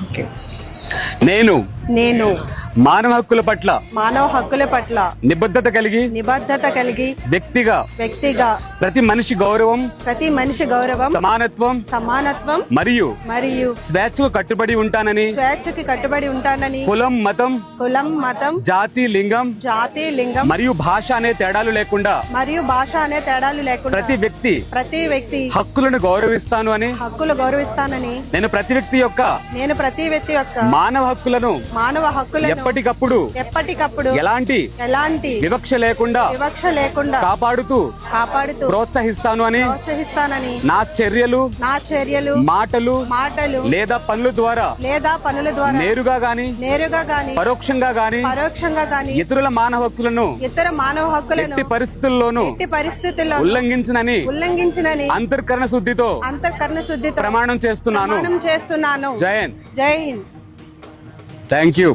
Okay. నేను నేను మానవ హక్కుల పట్ల నిబద్ధత కలిగి వ్యక్తిగా ప్రతి మనిషి గౌరవం సమానత్వం మరియు స్వేచ్ఛకు కట్టుబడి ఉంటానని కులం మతం జాతి లింగం మరియు భాష అనే తేడాలు లేకుండా ప్రతి వ్యక్తి హక్కులను గౌరవిస్తాను అని నేను ప్రతి వ్యక్తి యొక్క మానవ హక్కులను ఎప్పటికప్పుడు ఎలాంటి వివక్ష లేకుండా కాపాడుతూ ప్రోత్సహిస్తాను అని నా చర్యలు మాటలు లేదా పనుల ద్వారా నేరుగా గాని పరోక్షంగా గాని ఇతరుల మానవ హక్కులను ఎట్టి పరిస్థితుల్లోనూ ఉల్లంఘించనని అంతఃకరణ శుద్ధితో ప్రమాణం చేస్తున్నాను. జై హింద్. Thank you.